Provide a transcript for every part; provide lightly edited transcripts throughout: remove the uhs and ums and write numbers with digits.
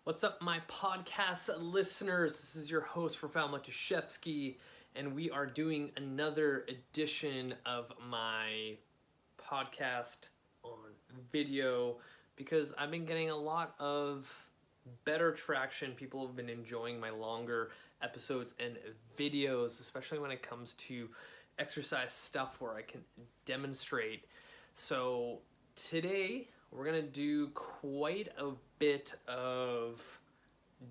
What's up, my podcast listeners? This is your host, Rafael Matuszewski, and we are doing another edition of my podcast on video because I've been getting a lot of better traction. People have been enjoying my longer episodes and videos, especially when it comes to exercise stuff where I can demonstrate. So today we're gonna do quite a bit of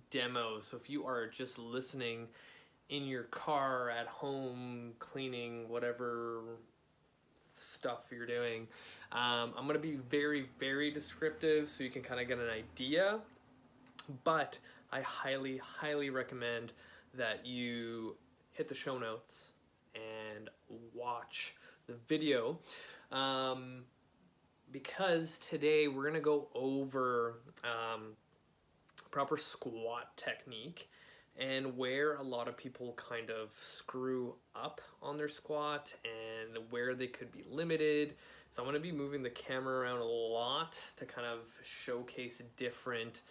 demos. So if you are just listening in your car, at home, cleaning, whatever stuff you're doing, I'm gonna be very, very descriptive so you can kind of get an idea. But I highly, highly recommend that you hit the show notes and watch the video. Because today we're going to go over proper squat technique and where a lot of people kind of screw up on their squat and where they could be limited. So I'm going to be moving the camera around a lot to kind of showcase different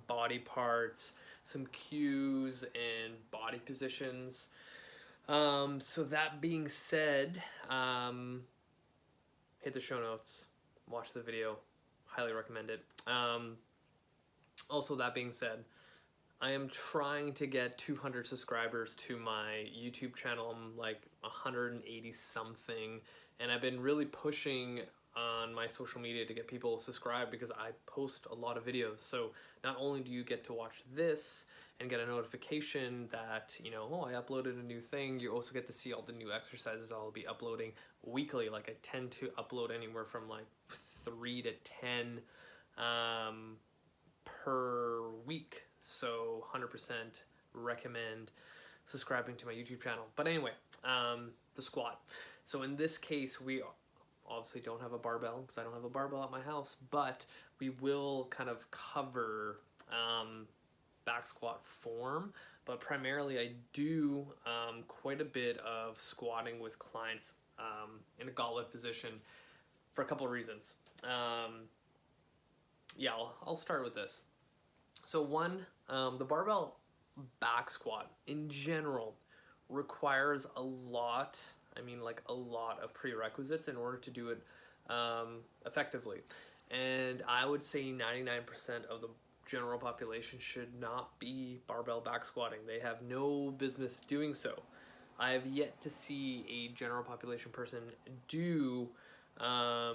body parts, some cues and body positions. So that being said, hit the show notes. Watch the video. Highly recommend it. Also, that being said, I am trying to get 200 subscribers to my YouTube channel. I'm like 180 something, and I've been really pushing on my social media to get people subscribed because I post a lot of videos. So not only do you get to watch this and get a notification that, I uploaded a new thing, you also get to see all the new exercises I'll be uploading weekly. Like I tend to upload anywhere from like 3 to 10 per week. So 100% recommend subscribing to my YouTube channel. But anyway, the squat. So in this case, we obviously don't have a barbell because I don't have a barbell at my house, but we will kind of cover back squat form. But primarily I do quite a bit of squatting with clients in a goblet position for a couple of reasons. I'll start with this. So one, the barbell back squat in general requires a lot of prerequisites in order to do it effectively. And I would say 99% of the general population should not be barbell back squatting. They have no business doing so. I have yet to see a general population person do a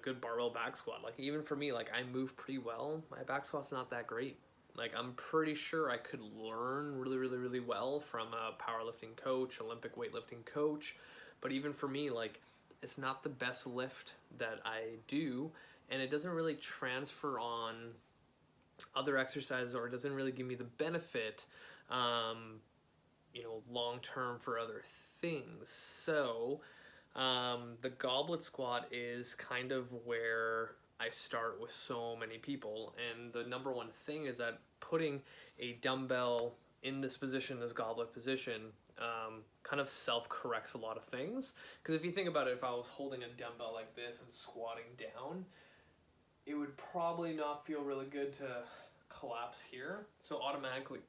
good barbell back squat. Like even for me, like I move pretty well. My back squat's not that great. Like I'm pretty sure I could learn really, really, really well from a powerlifting coach, Olympic weightlifting coach. But even for me, like it's not the best lift that I do, and it doesn't really transfer on other exercises, or it doesn't really give me the benefit, long term for other things. So the goblet squat is kind of where I start with so many people, and the number one thing is that putting a dumbbell in this position, this goblet position, kind of self-corrects a lot of things. Because if you think about it, if I was holding a dumbbell like this and squatting down, it would probably not feel really good to collapse here. So automatically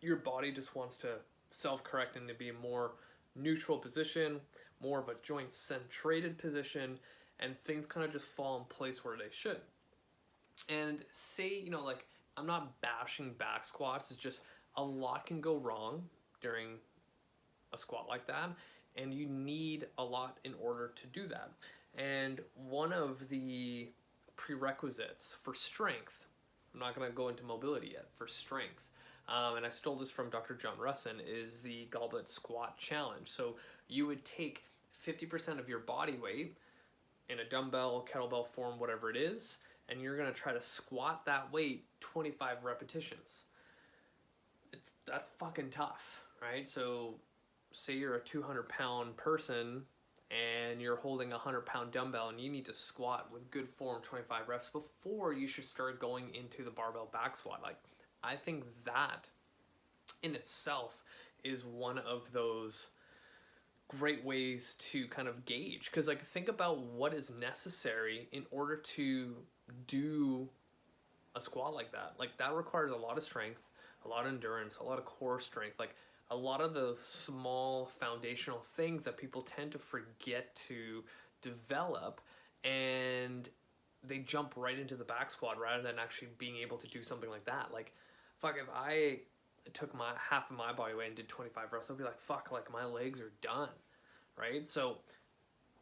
your body just wants to self-correct and to be a more neutral position, more of a joint centrated position, and things kind of just fall in place where they should. And say, I'm not bashing back squats, it's just a lot can go wrong during a squat like that, and you need a lot in order to do that. And one of the prerequisites for strength, I'm not going to go into mobility yet, for strength, and I stole this from Dr. John Russin, is the goblet squat challenge. So you would take 50% of your body weight in a dumbbell, kettlebell form, whatever it is, and you're going to try to squat that weight 25 repetitions. That's fucking tough, right? So say you're a 200-pound person and you're holding a 100-pound dumbbell and you need to squat with good form 25 reps before you should start going into the barbell back squat. Like, I think that in itself is one of those great ways to kind of gauge, because like think about what is necessary in order to do a squat like that. Like that requires a lot of strength, a lot of endurance, a lot of core strength, like a lot of the small foundational things that people tend to forget to develop, and they jump right into the back squat rather than actually being able to do something like that. Like, fuck, if I took my half of my body weight and did 25 reps, I'd be like, fuck, like my legs are done, right? So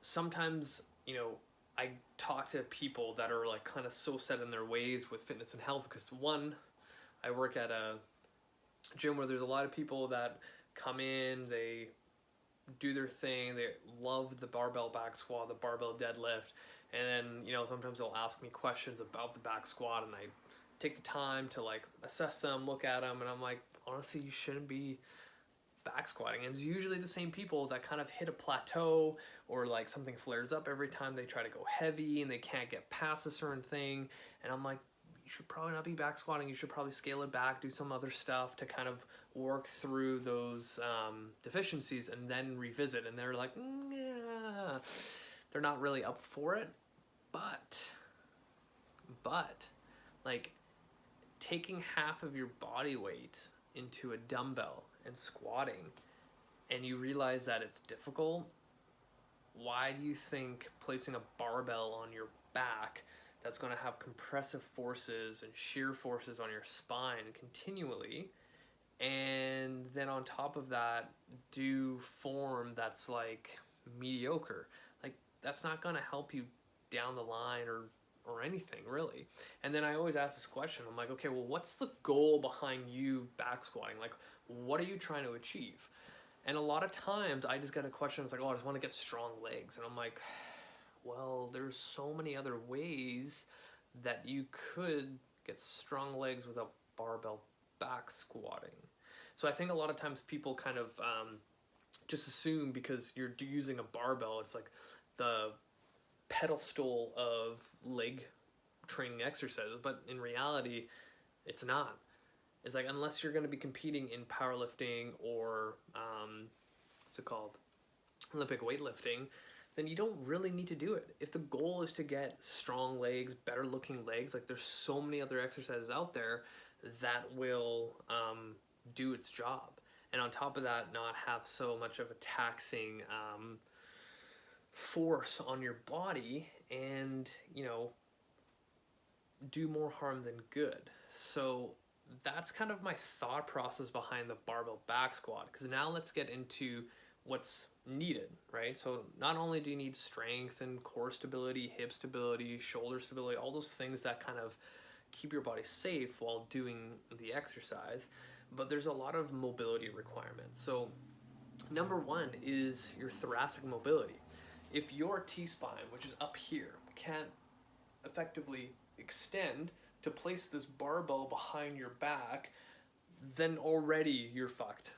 sometimes, I talk to people that are like kind of so set in their ways with fitness and health because one, I work at a gym where there's a lot of people that come in, they do their thing, they love the barbell back squat, the barbell deadlift, and then sometimes they'll ask me questions about the back squat, and I take the time to like assess them, look at them, and I'm like, honestly, you shouldn't be back squatting. And it's usually the same people that kind of hit a plateau, or like something flares up every time they try to go heavy and they can't get past a certain thing, and I'm like, you should probably not be back squatting. You should probably scale it back, do some other stuff to kind of work through those deficiencies and then revisit. And they're like, yeah, they're not really up for it. But like taking half of your body weight into a dumbbell and squatting, and you realize that it's difficult, why do you think placing a barbell on your back that's going to have compressive forces and shear forces on your spine continually, and then on top of that do form that's like mediocre? Like, that's not going to help you down the line or anything really. And then I always ask this question, I'm like, okay, well, what's the goal behind you back squatting? Like, what are you trying to achieve? And a lot of times I just get a question, it's like, oh, I just want to get strong legs. And I'm like, well, there's so many other ways that you could get strong legs without barbell back squatting. So I think a lot of times people kind of just assume because you're using a barbell, it's like the pedestal of leg training exercises, but in reality, it's not. It's like, unless you're going to be competing in powerlifting or what's it called, Olympic weightlifting, then you don't really need to do it. If the goal is to get strong legs, better looking legs, like there's so many other exercises out there that will do its job. And on top of that, not have so much of a taxing force on your body, and do more harm than good. So that's kind of my thought process behind the barbell back squat, because now let's get into what's needed, right? So not only do you need strength and core stability, hip stability, shoulder stability, all those things that kind of keep your body safe while doing the exercise, but there's a lot of mobility requirements. So number one is your thoracic mobility. If your T-spine, which is up here, can't effectively extend to place this barbell behind your back, then already you're fucked.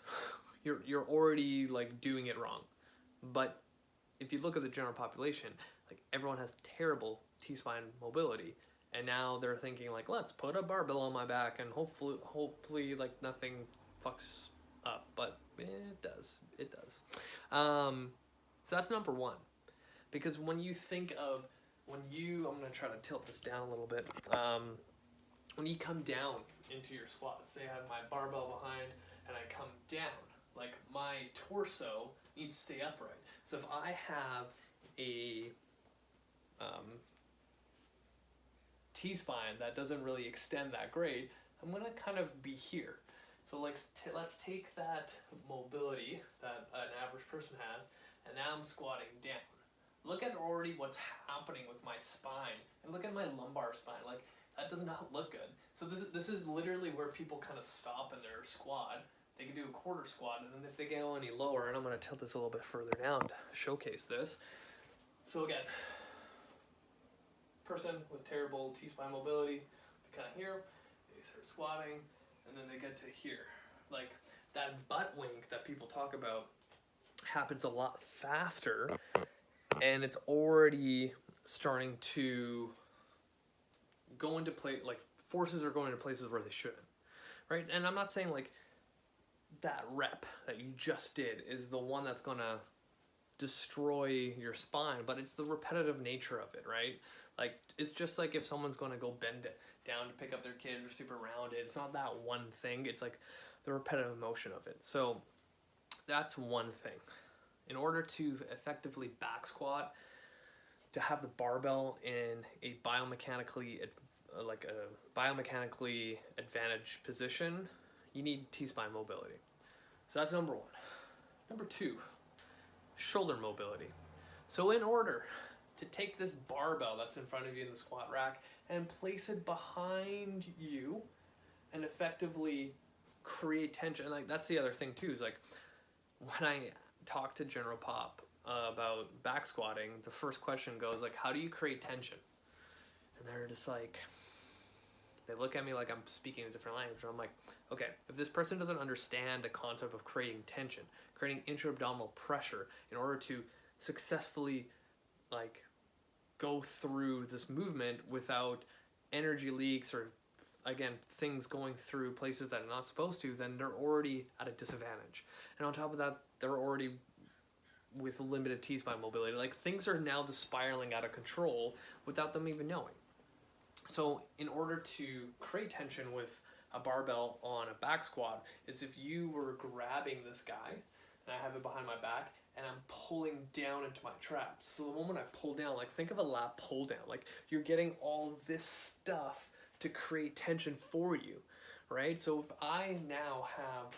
You're already like doing it wrong. But if you look at the general population, like everyone has terrible T-spine mobility, and now they're thinking like, let's put a barbell on my back and hopefully like nothing fucks up, but it does. So that's number one, because when you think of I'm gonna try to tilt this down a little bit. When you come down into your squat, let's say I have my barbell behind and I come down, like my torso needs to stay upright. So if I have a T-spine that doesn't really extend that great, I'm gonna kind of be here. So let's take that mobility that an average person has, and now I'm squatting down. Look at already what's happening with my spine, and look at my lumbar spine. Like, that does not look good. So this is literally where people kind of stop in their squat. They can do a quarter squat, and then if they go any lower, and I'm going to tilt this a little bit further down to showcase this. So again, person with terrible T-spine mobility, kind of here, they start squatting, and then they get to here. Like, that butt wink that people talk about happens a lot faster, and it's already starting to go into place, like forces are going into places where they shouldn't, right? And I'm not saying like that rep that you just did is the one that's gonna destroy your spine, but it's the repetitive nature of it, right? Like, it's just like if someone's gonna go bend down to pick up their kids, are super rounded. It's not that one thing, it's like the repetitive motion of it. So that's one thing. In order to effectively back squat, to have the barbell in a biomechanically advantaged position, you need T-spine mobility. So that's number one. Number two, shoulder mobility. So in order to take this barbell that's in front of you in the squat rack and place it behind you and effectively create tension, like that's the other thing too, is like when I talk to General Pop about back squatting, the first question goes like, how do you create tension? And they're just like, they look at me like I'm speaking a different language. And I'm like, okay, if this person doesn't understand the concept of creating tension, creating intra-abdominal pressure in order to successfully like go through this movement without energy leaks or again things going through places that are not supposed to, then they're already at a disadvantage. And on top of that, they're already with limited T-spine mobility. Like things are now just spiraling out of control without them even knowing. So in order to create tension with a barbell on a back squat is if you were grabbing this guy and I have it behind my back and I'm pulling down into my traps. So the moment I pull down, like think of a lat pull down, like you're getting all this stuff to create tension for you, right? So if I now have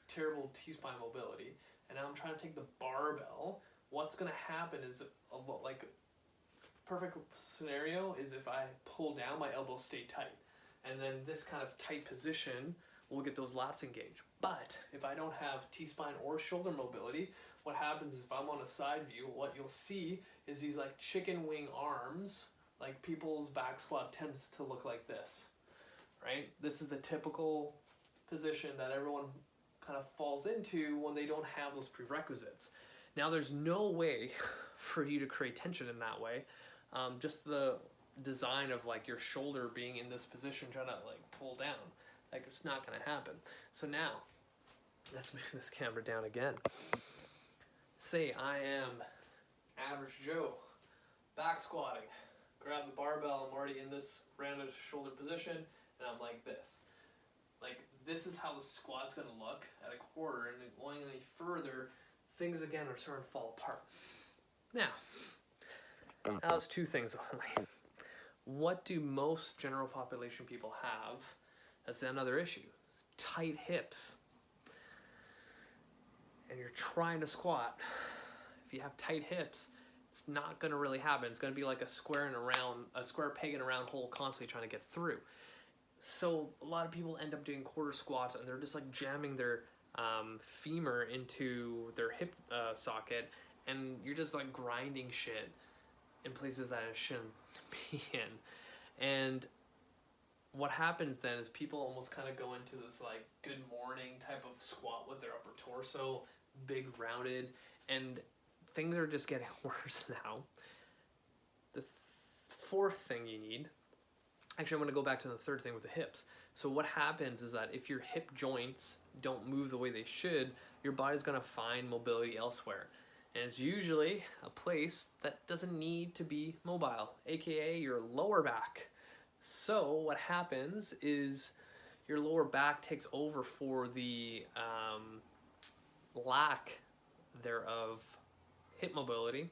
terrible T-spine mobility and I'm trying to take the barbell, what's gonna happen is like perfect scenario is if I pull down, my elbows stay tight. And then this kind of tight position will get those lats engaged. But if I don't have T-spine or shoulder mobility, what happens is if I'm on a side view, what you'll see is these like chicken wing arms, like people's back squat tends to look like this, right? This is the typical position that everyone kind of falls into when they don't have those prerequisites. Now there's no way for you to create tension in that way. Just the design of like your shoulder being in this position trying to like pull down, like it's not going to happen. So now let's move this camera down again. Say I am average Joe back squatting, grab the barbell, I'm already in this rounded shoulder position and I'm like this. Like this is how the squat's going to look at a quarter, and going any further things again are starting to fall apart. Now that was two things only. What do most general population people have? That's another issue. Tight hips. And you're trying to squat. If you have tight hips, it's not going to really happen. It's going to be like a square peg in a round hole constantly trying to get through. So a lot of people end up doing quarter squats and they're just like jamming their femur into their hip socket, and you're just like grinding shit in places that it shouldn't be in. And what happens then is people almost kind of go into this like good morning type of squat with their upper torso, big rounded, and things are just getting worse now. The fourth thing you need, actually I'm going to go back to the third thing with the hips. So what happens is that if your hip joints don't move the way they should, your body's going to find mobility elsewhere. And it's usually a place that doesn't need to be mobile, aka your lower back. So what happens is your lower back takes over for the lack thereof hip mobility,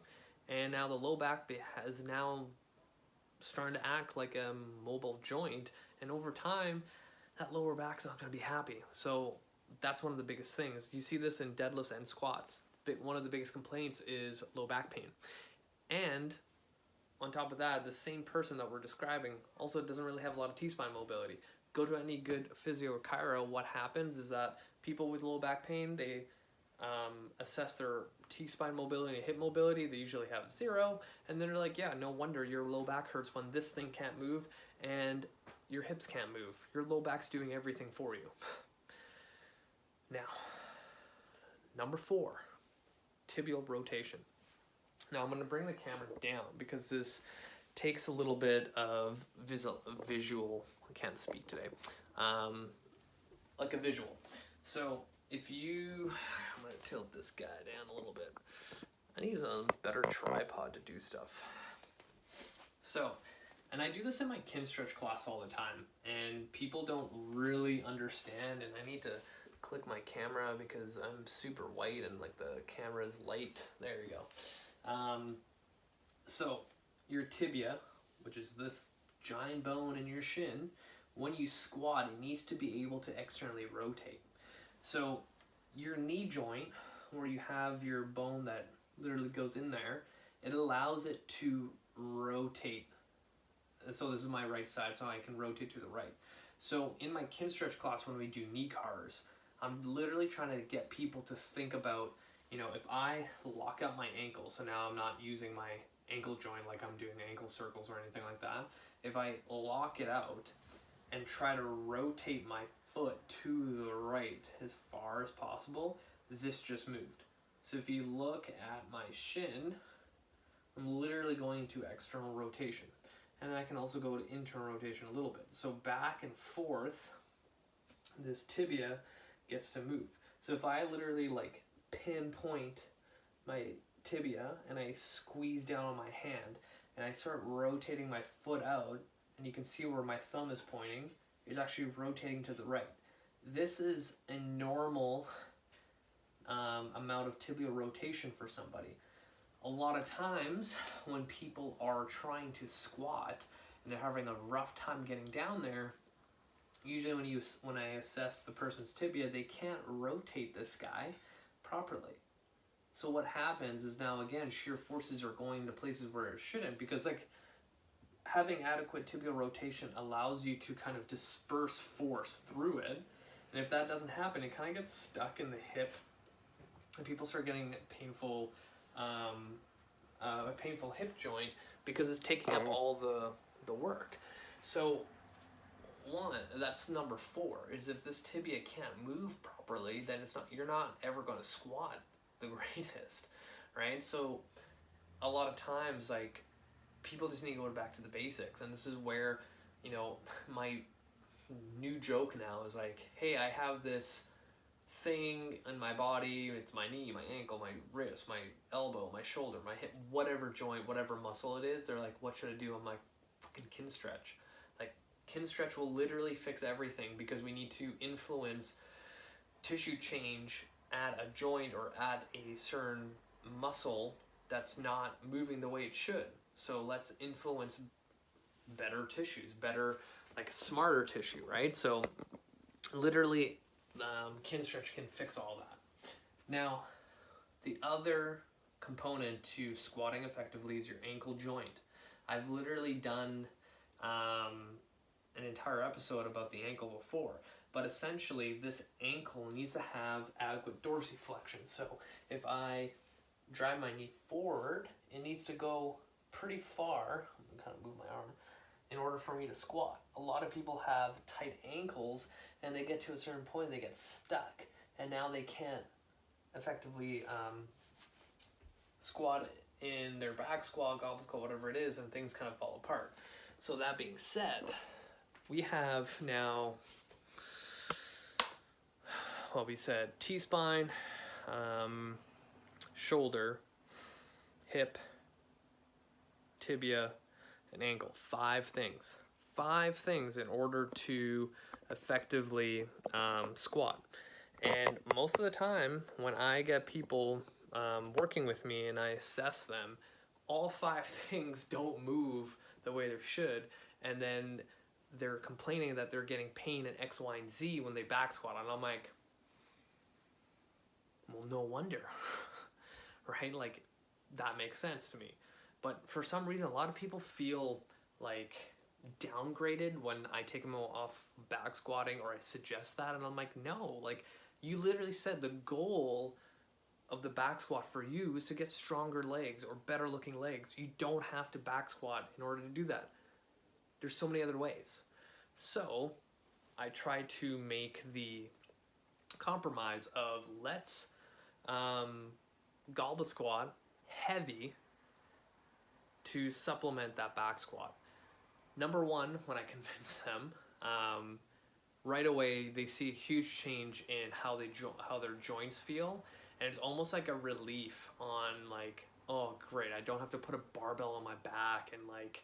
and now the low back has now starting to act like a mobile joint, and over time that lower back's not going to be happy. So that's one of the biggest things. You see this in deadlifts and squats. One of the biggest complaints is low back pain. And on top of that, the same person that we're describing also doesn't really have a lot of T-spine mobility. Go to any good physio or chiro, what happens is that people with low back pain, they assess their T-spine mobility and hip mobility. They usually have 0, and then they're like, yeah, no wonder your low back hurts when this thing can't move and your hips can't move. Your low back's doing everything for you. Now, number 4. Tibial rotation. Now I'm going to bring the camera down because this takes a little bit of visual, I can't speak today, like a visual. So if you, I'm going to tilt this guy down a little bit. I need a better tripod to do stuff. So And I do this in my kin stretch class all the time, and people don't really understand, and I need to click my camera because I'm super white and like the camera's light. There you go. So your tibia, which is this giant bone in your shin, when you squat, it needs to be able to externally rotate. So your knee joint, where you have your bone that literally goes in there, it allows it to rotate. And so this is my right side, so I can rotate to the right. So in my kin stretch class, when we do knee cars, I'm literally trying to get people to think about, you know, if I lock out my ankle, so now I'm not using my ankle joint like I'm doing ankle circles or anything like that. If I lock it out and try to rotate my foot to the right as far as possible, this just moved. So if you look at my shin, I'm literally going to external rotation. And I can also go to internal rotation a little bit. So back and forth, this tibia gets to move. So if I literally like pinpoint my tibia and I squeeze down on my hand and I start rotating my foot out, and you can see where my thumb is pointing, it's actually rotating to the right. This is a normal amount of tibial rotation for somebody. A lot of times when people are trying to squat and they're having a rough time getting down there, usually when I assess the person's tibia, they can't rotate this guy properly. So what happens is now again shear forces are going to places where it shouldn't, because like having adequate tibial rotation allows you to kind of disperse force through it. And if that doesn't happen, it kind of gets stuck in the hip and people start getting painful a painful hip joint because it's taking up all the work. So one, that's number 4, is if this tibia can't move properly, then you're not ever going to squat the greatest, right? So a lot of times like people just need to go back to the basics, and this is where, you know, my new joke now is like, hey, I have this thing in my body, it's my knee, my ankle, my wrist, my elbow, my shoulder, my hip, whatever joint, whatever muscle it is, they're like, what should I do? I'm like, fucking kin stretch. Like, kin stretch will literally fix everything, because we need to influence tissue change at a joint or at a certain muscle that's not moving the way it should. So let's influence better tissues, better, like smarter tissue, right? So literally kin stretch can fix all that. Now, the other component to squatting effectively is your ankle joint. I've literally done an entire episode about the ankle before, but essentially this ankle needs to have adequate dorsiflexion. So if I drive my knee forward, it needs to go pretty far. I'm gonna kind of move my arm in order for me to squat. A lot of people have tight ankles and they get to a certain point, they get stuck, and now they can't effectively squat in their back squat, goblet squat, whatever it is, and things kind of fall apart. So that being said, we have now, well, we said T-spine, shoulder, hip, tibia, and ankle. 5 things. 5 things in order to effectively squat. And most of the time when I get people working with me and I assess them, all 5 things don't move the way they should, and then they're complaining that they're getting pain in X, Y, and Z when they back squat. And I'm like, well, no wonder, right? Like, that makes sense to me. But for some reason, a lot of people feel like downgraded when I take them off back squatting or I suggest that, and I'm like, no, like, you literally said the goal of the back squat for you is to get stronger legs or better looking legs. You don't have to back squat in order to do that. There's so many other ways. So I try to make the compromise of let's goblet squat heavy to supplement that back squat. Number 1, when I convince them, right away they see a huge change in how their joints feel, and it's almost like a relief on like, oh great, I don't have to put a barbell on my back and like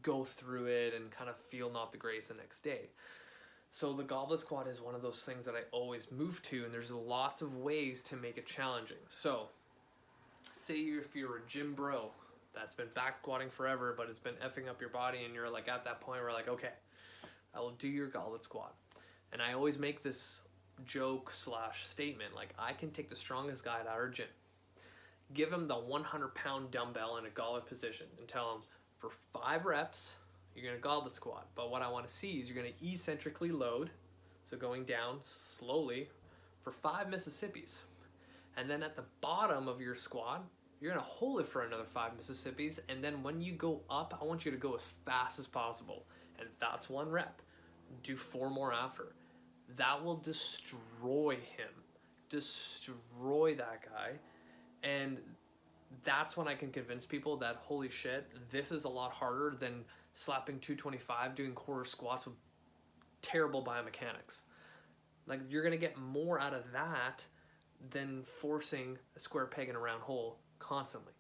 go through it and kind of feel not the greatest the next day. So the goblet squat is one of those things that I always move to, and there's lots of ways to make it challenging. So say if you're a gym bro that's been back squatting forever, but it's been effing up your body, and you're like at that point where like, okay, I will do your goblet squat. And I always make this joke / statement, like, I can take the strongest guy at our gym, give him the 100-pound dumbbell in a goblet position, and tell him for 5 reps, you're gonna goblet squat. But what I wanna see is you're gonna eccentrically load, so going down slowly for 5 Mississippis. And then at the bottom of your squat, you're gonna hold it for another 5 Mississippis. And then when you go up, I want you to go as fast as possible. And that's 1 rep. Do 4 more after. That will destroy him. Destroy that guy. And that's when I can convince people that, holy shit, this is a lot harder than slapping 225 doing quarter squats with terrible biomechanics. Like, you're gonna get more out of that than forcing a square peg in a round hole constantly,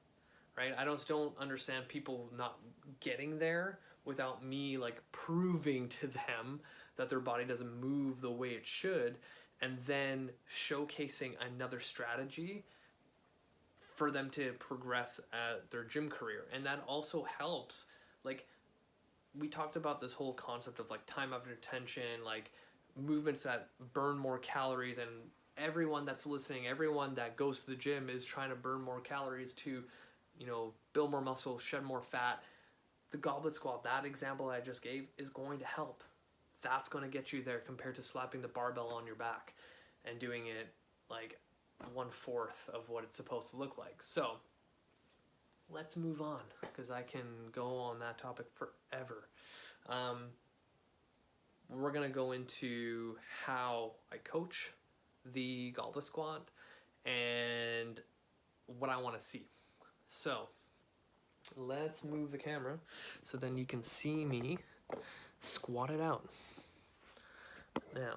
right? I just don't understand people not getting there without me like proving to them that their body doesn't move the way it should, and then showcasing another strategy for them to progress at their gym career. And that also helps, like, we talked about this whole concept of like time after tension, like movements that burn more calories, and everyone that's listening, everyone that goes to the gym is trying to burn more calories to, you know, build more muscle, shed more fat. The goblet squat, that example I just gave, is going to help. That's going to get you there compared to slapping the barbell on your back and doing it like 1/4 of what it's supposed to look like. So let's move on, because I can go on that topic forever. We're going to go into how I coach the goblet squat and what I want to see. So let's move the camera so then you can see me squat it out. Now,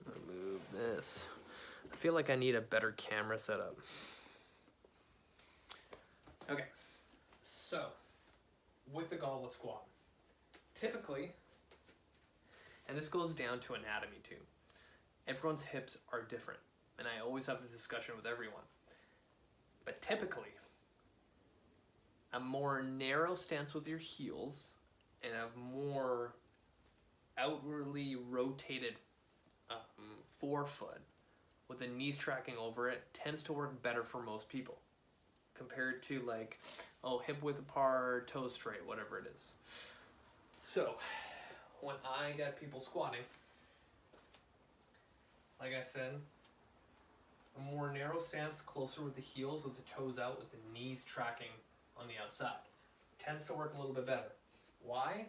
I'm gonna move this. I feel like I need a better camera setup. Okay, so with the goblet squat, typically, and this goes down to anatomy too, everyone's hips are different, and I always have this discussion with everyone. But typically, a more narrow stance with your heels and a more outwardly rotated forefoot with the knees tracking over it tends to work better for most people compared to like, oh, hip width apart, toes straight, whatever it is. So when I get people squatting, like I said, a more narrow stance, closer with the heels, with the toes out, with the knees tracking on the outside, tends to work a little bit better. Why?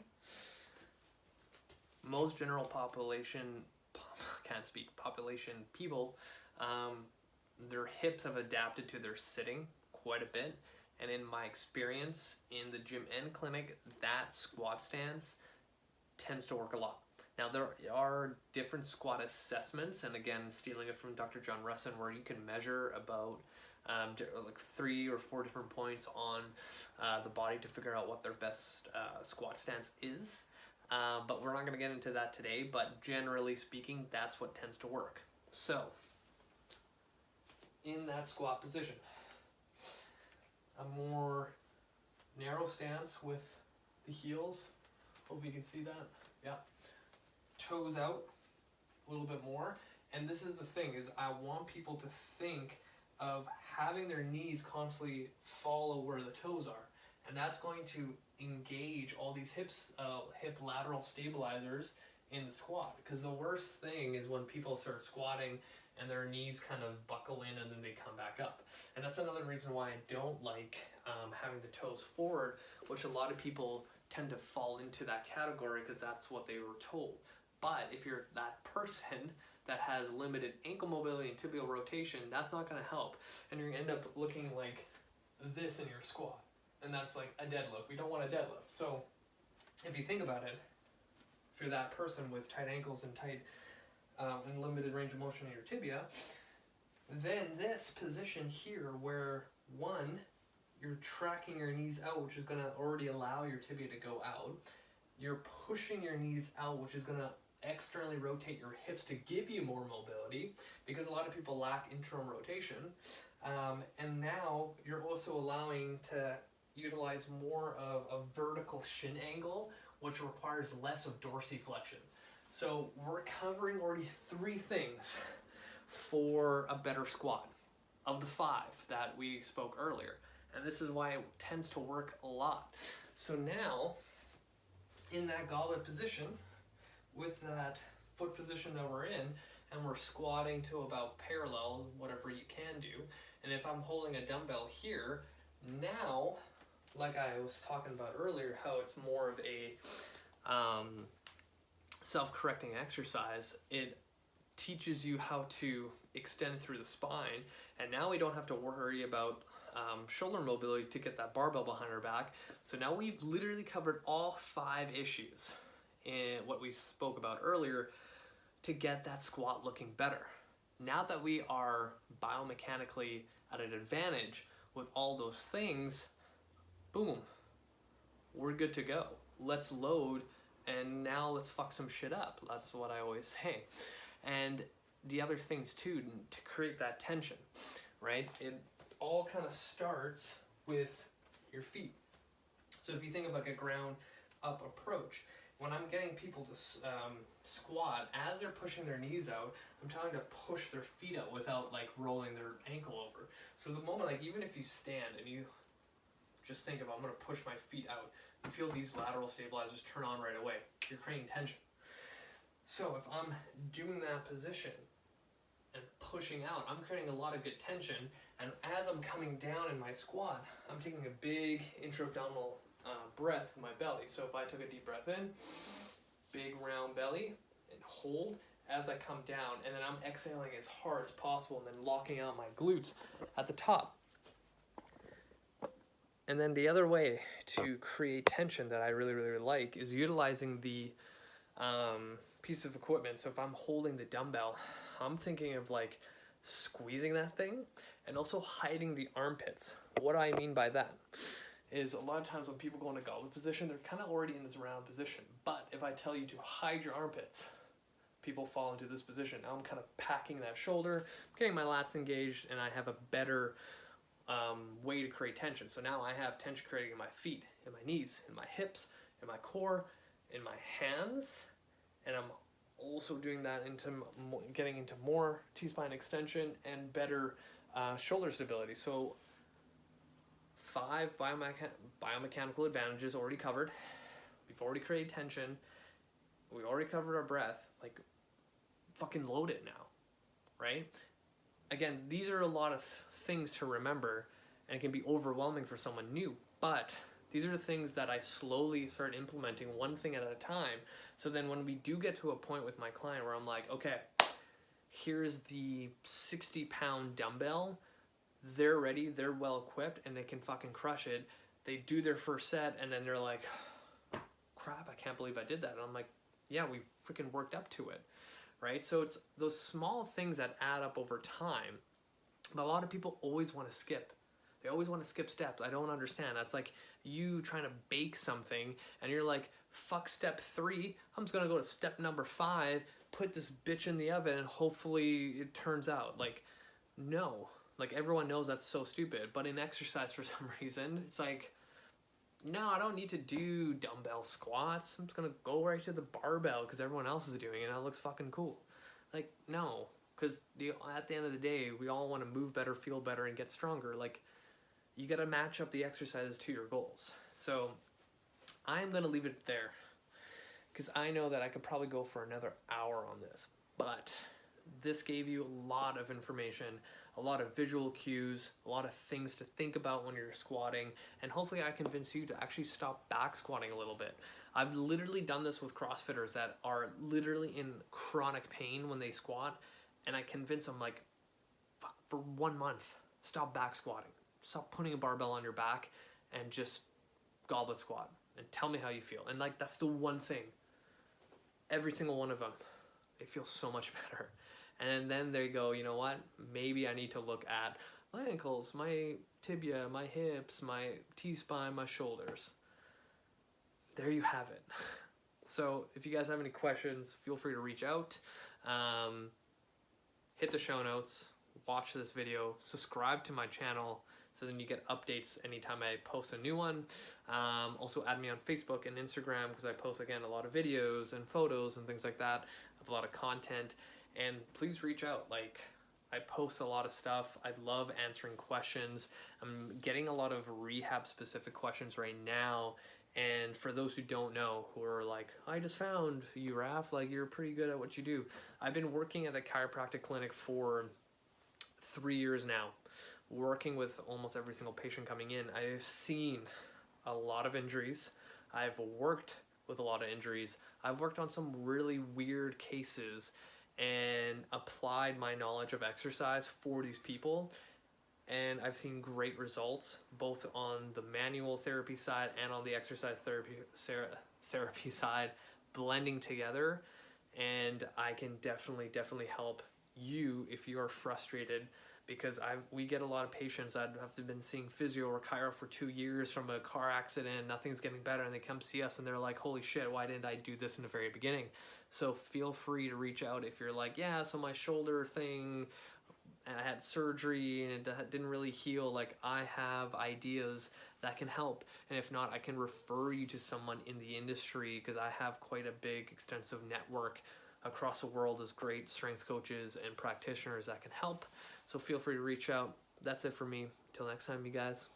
Most general population, population people, their hips have adapted to their sitting quite a bit. And in my experience in the gym and clinic, that squat stance tends to work a lot. Now, there are different squat assessments, and again, stealing it from Dr. John Russin, where you can measure about like 3 or 4 different points on the body to figure out what their best squat stance is. But we're not going to get into that today, but generally speaking, that's what tends to work. So, in that squat position, a more narrow stance with the heels. Hope you can see that. Yeah. Toes out a little bit more. And this is the thing, is I want people to think of having their knees constantly follow where the toes are. And that's going to engage all these hip lateral stabilizers in the squat. Because the worst thing is when people start squatting and their knees kind of buckle in and then they come back up. And that's another reason why I don't like having the toes forward, which a lot of people tend to fall into that category because that's what they were told. But if you're that person that has limited ankle mobility and tibial rotation, that's not going to help. And you're going to end up looking like this in your squat. And that's like a deadlift. We don't want a deadlift. So if you think about it, if you're that person with tight ankles and tight and limited range of motion in your tibia, then this position here where, one, you're tracking your knees out, which is going to already allow your tibia to go out. You're pushing your knees out, which is going to externally rotate your hips to give you more mobility, because a lot of people lack internal rotation. And now you're also allowing to utilize more of a vertical shin angle, which requires less of dorsiflexion. So we're covering already 3 things for a better squat of the 5 that we spoke earlier. And this is why it tends to work a lot. So now, in that goblet position, with that foot position that we're in, and we're squatting to about parallel, whatever you can do, and if I'm holding a dumbbell here, now, like I was talking about earlier, how it's more of a self-correcting exercise, it teaches you how to extend through the spine, and now we don't have to worry about shoulder mobility to get that barbell behind our back. So now we've literally covered all 5 issues in what we spoke about earlier to get that squat looking better. Now that we are biomechanically at an advantage with all those things, boom, we're good to go. Let's load, and now let's fuck some shit up. That's what I always say. And the other things too, to create that tension, right? It all kind of starts with your feet. So if you think of like a ground up approach, when I'm getting people to squat, as they're pushing their knees out, I'm trying to push their feet out without like rolling their ankle over. So the moment, like even if you stand and you just think of, I'm gonna push my feet out, you feel these lateral stabilizers turn on right away. You're creating tension. So if I'm doing that position and pushing out, I'm creating a lot of good tension, and as I'm coming down in my squat, I'm taking a big intra-abdominal breath in my belly. So if I took a deep breath in, big round belly, and hold as I come down, and then I'm exhaling as hard as possible and then locking out my glutes at the top. And then the other way to create tension that I really, really like is utilizing the piece of equipment. So if I'm holding the dumbbell, I'm thinking of like squeezing that thing and also hiding the armpits. What do I mean by that? Is a lot of times when people go into goblet position, they're kind of already in this round position. But if I tell you to hide your armpits, people fall into this position. Now I'm kind of packing that shoulder, getting my lats engaged, and I have a better way to create tension. So now I have tension creating in my feet, in my knees, in my hips, in my core, in my hands, and I'm also doing that into getting into more T-spine extension and better shoulder stability. So 5 biomechanical advantages already covered. We've already created tension. We already covered our breath. Like, fucking load it now, right? Again, these are a lot of things to remember, and it can be overwhelming for someone new, but these are the things that I slowly start implementing one thing at a time. So then when we do get to a point with my client where I'm like, okay, here's the 60-pound dumbbell, they're ready, they're well equipped, and they can fucking crush it. They do their first set, and then they're like, crap, I can't believe I did that. And I'm like, yeah, we freaking worked up to it, right? So it's those small things that add up over time. But a lot of people always want to skip. They always want to skip steps. I don't understand. That's like you trying to bake something, and you're like, fuck step 3. I'm just going to go to step number 5, put this bitch in the oven, and hopefully it turns out. Like, no. Like, everyone knows that's so stupid. But in exercise, for some reason, it's like, no, I don't need to do dumbbell squats. I'm just going to go right to the barbell because everyone else is doing it and it looks fucking cool. Like, no. Because at the end of the day, we all want to move better, feel better, and get stronger. Like, you got to match up the exercises to your goals. So I'm going to leave it there because I know that I could probably go for another hour on this. But this gave you a lot of information, a lot of visual cues, a lot of things to think about when you're squatting, and hopefully I convince you to actually stop back squatting a little bit. I've literally done this with CrossFitters that are literally in chronic pain when they squat, and I convince them, like, fuck, for 1 month, stop back squatting. Stop putting a barbell on your back and just goblet squat and tell me how you feel. And like, that's the one thing. Every single one of them, they feel so much better. And then they go, you know what? Maybe I need to look at my ankles, my tibia, my hips, my T-spine, my shoulders. There you have it. So if you guys have any questions, feel free to reach out. Hit the show notes, watch this video, subscribe to my channel so then you get updates anytime I post a new one. Also add me on Facebook and Instagram because I post, again, a lot of videos and photos and things like that. I have a lot of content. And please reach out. Like, I post a lot of stuff. I love answering questions. I'm getting a lot of rehab specific questions right now. And for those who don't know, who are like, I just found you, Raf, like you're pretty good at what you do. I've been working at a chiropractic clinic for 3 years now, working with almost every single patient coming in. I've seen a lot of injuries. I've worked with a lot of injuries. I've worked on some really weird cases and applied my knowledge of exercise for these people. And I've seen great results both on the manual therapy side and on the exercise therapy side, blending together. And I can definitely help you if you are frustrated, because we get a lot of patients that have been seeing physio or chiro for 2 years from a car accident, nothing's getting better, and they come see us and they're like, holy shit, why didn't I do this in the very beginning? So feel free to reach out if you're like, yeah, so my shoulder thing, and I had surgery and it didn't really heal. Like, I have ideas that can help, and if not, I can refer you to someone in the industry because I have quite a big extensive network across the world as great strength coaches and practitioners that can help. So feel free to reach out. That's it for me. Till next time, you guys.